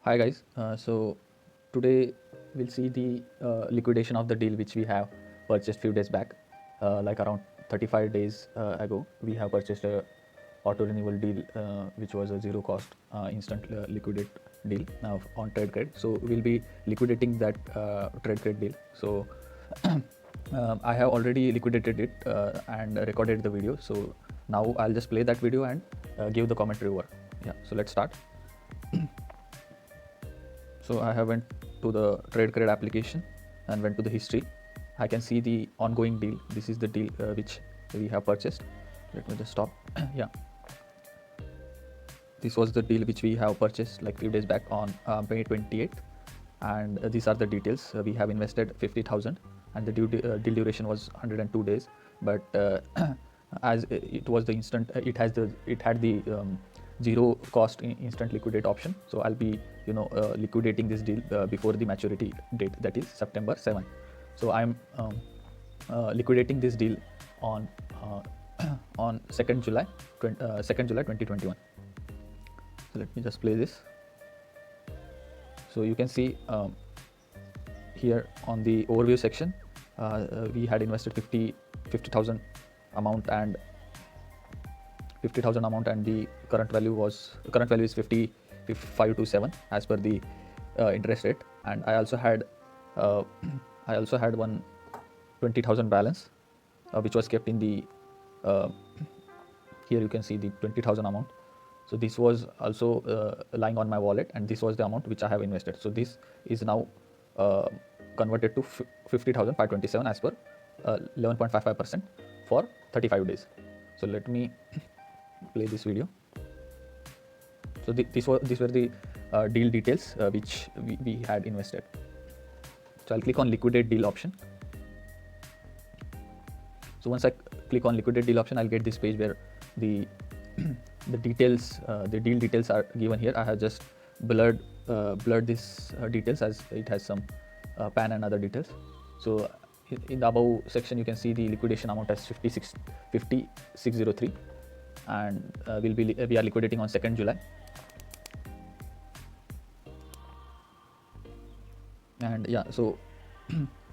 Hi guys. So today we'll see the liquidation of the deal which we have purchased few days back, like around 35 days ago. We have purchased a auto renewal deal which was a zero cost instant liquidate deal on TradeCred. So we'll be liquidating that TradeCred deal. So I have already liquidated it and recorded the video. So now I'll just play that video and give the commentary over. Yeah. So let's start. So I have went to the TradeCred application and went to the history. I can see the ongoing deal. This is the deal which we have purchased. Let me just stop. Yeah, this was the deal which we have purchased like few days back on May 28th, and these are the details. We have invested 50,000 and the deal duration was 102 days, but as it was the instant, it had the zero cost instant liquidate option. So I'll be liquidating this deal before the maturity date, that is September 7. So I'm liquidating this deal on on 2nd July 2021. So let me just play this. So you can see here on the overview section, we had invested 50,000 amount, and 50,000 amount, and the current value is 527 as per the interest rate. And I also had one 20,000 balance which was kept in the here you can see the 20,000 amount. So this was also lying on my wallet, and this was the amount which I have invested. So this is now converted to 50,527 as per 11.55% for 35 days. So let me play this video. So these were the deal details which we had invested. So I'll click on liquidate deal option. So once I click on liquidate deal option, I'll get this page where the details, the deal details are given here. I have just blurred this details as it has some PAN and other details. So in the above section, you can see the liquidation amount as 5603, and we are liquidating on 2nd July. And yeah, so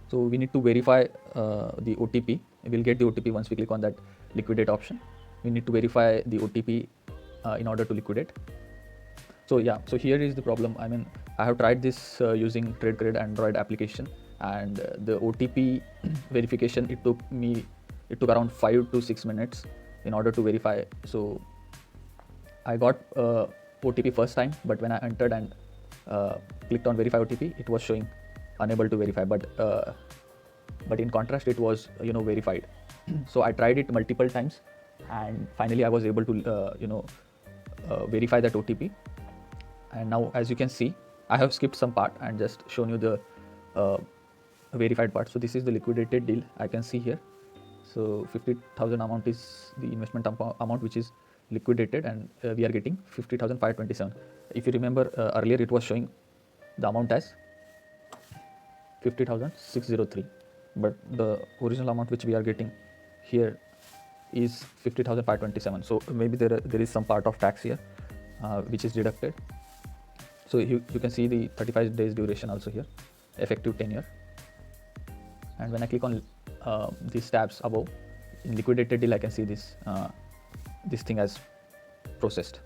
so we need to verify the OTP. We'll get the OTP once we click on that liquidate option. We need to verify the OTP in order to liquidate. So yeah, so here is the problem. I mean, I have tried this using TradeCred Android application, and the OTP verification, it took around 5 to 6 minutes in order to verify. So I got OTP first time, but when I entered and clicked on verify OTP, it was showing unable to verify. But in contrast, it was verified. So I tried it multiple times, and finally I was able to verify that OTP. And now, as you can see, I have skipped some part and just shown you the verified part. So this is the liquidated deal. I can see here. So 50,000 amount is the investment amount which is liquidated, and we are getting 50,527. If you remember, earlier it was showing the amount as 50,603, but the original amount which we are getting here is 50,527. So maybe there is some part of tax here which is deducted. So you can see the 35 days duration also here, effective tenure. And when I click on these tabs above, in liquidated deal, I can see this thing as processed.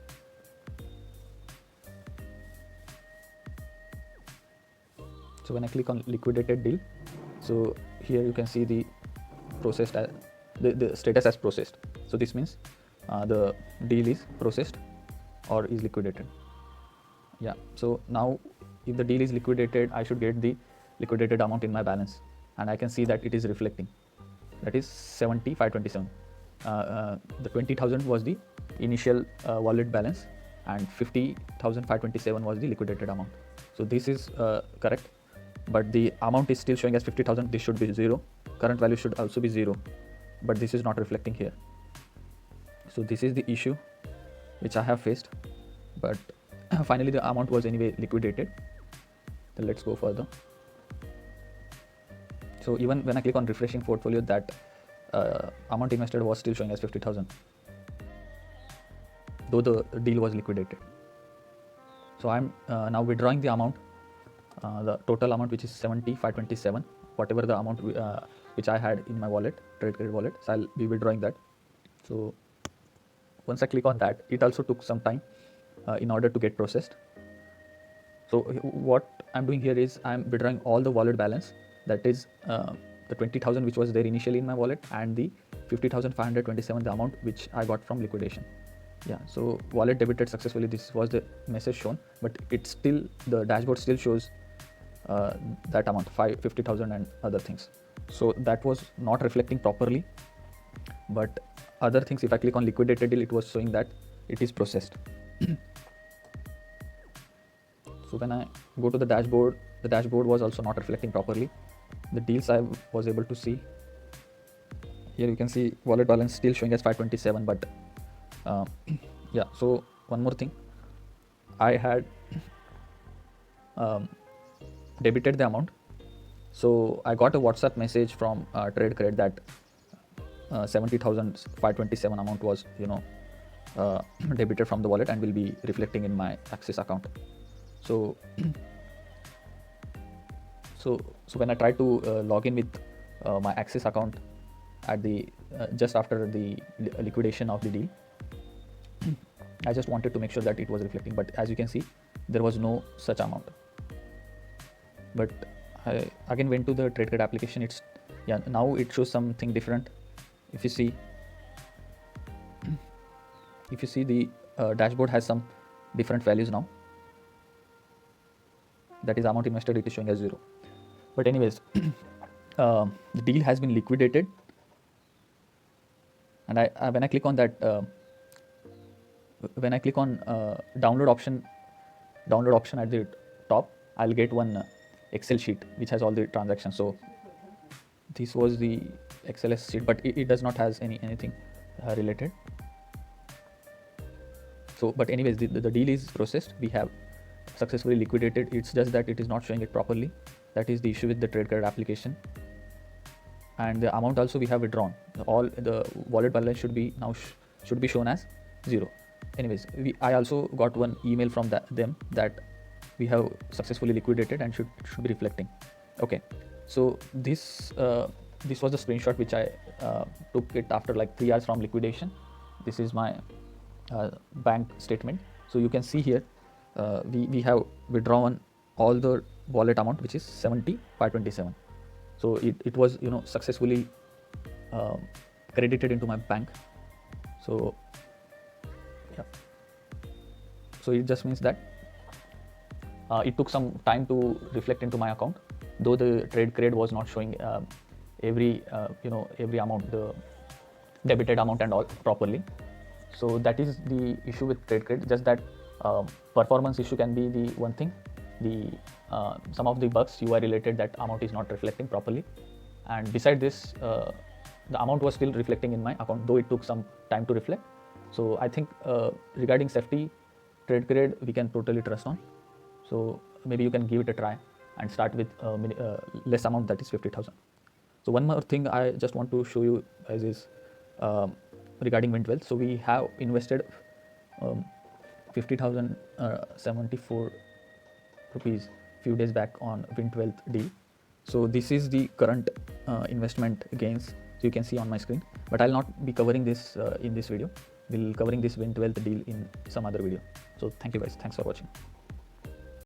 So when I click on liquidated deal, so here you can see the processed, the status as processed. So this means the deal is processed or is liquidated. Yeah, so now if the deal is liquidated, I should get the liquidated amount in my balance, and I can see that it is reflecting, that is 70,527. The 20,000 was the initial wallet balance, and 50,527 was the liquidated amount. So this is correct, but the amount is still showing as 50,000. This should be 0. Current value should also be 0, but this is not reflecting here. So this is the issue which I have faced, but finally the amount was anyway liquidated. So let's go further. So even when I click on refreshing portfolio, that amount invested was still showing as 50,000, though the deal was liquidated. So I'm now withdrawing the amount, the total amount, which is 70,527, whatever the amount which I had in my wallet, trade credit wallet. So I'll be withdrawing that. So once I click on that, it also took some time in order to get processed. So what I'm doing here is I'm withdrawing all the wallet balance, that is the 20,000 which was there initially in my wallet, and the 50,527, the amount which I got from liquidation. Yeah, so wallet debited successfully, this was the message shown, but it's still, the dashboard still shows that amount, 50,000 and other things. So that was not reflecting properly. But other things, if I click on liquidated deal, it was showing that it is processed. So when I go to the dashboard was also not reflecting properly. The deals I was able to see, here you can see wallet balance still showing as 527, but yeah. So one more thing, I had debited the amount. So I got a WhatsApp message from Trade Credit that 70,527 amount was debited from the wallet and will be reflecting in my Axis account. So so when I try to log in with my Axis account at the just after the liquidation of the deal, I just wanted to make sure that it was reflecting, but as you can see, there was no such amount. But I again went to the Trade Credit application. It's now it shows something different. If you see the dashboard has some different values now. That is amount invested, it is showing as 0. But anyways, the deal has been liquidated, and when I click on that, when I click on download option at the top, I'll get one Excel sheet which has all the transactions. So this was the XLS sheet, but it does not has anything related. So but anyways, the deal is processed. We have successfully liquidated. It's just that it is not showing it properly. That is the issue with the Trade Credit application. And the amount also we have withdrawn. All the wallet balance should be now should be shown as 0. Anyways, I also got one email from them that we have successfully liquidated and should be reflecting. Okay, so this was the screenshot which I took it after like 3 hours from liquidation. This is my bank statement. So you can see here we have withdrawn all the wallet amount, which is 70,527. So it was successfully credited into my bank. So yeah, so it just means that it took some time to reflect into my account, though the trade credit was not showing every amount, the debited amount and all properly. So that is the issue with trade credit. Just that performance issue can be the one thing. The some of the bugs UI related, that amount is not reflecting properly, and beside this the amount was still reflecting in my account, though it took some time to reflect. So I think regarding safety, trade credit we can totally trust on. So maybe you can give it a try and start with less amount, that is 50,000. So one more thing I just want to show you guys is regarding Wintwealth. So we have invested 50,074 rupees few days back on Wintwealth deal. So this is the current investment gains, so you can see on my screen, but I'll not be covering this in this video. We'll covering this Wintwealth deal in some other video. So thank you guys, thanks for watching.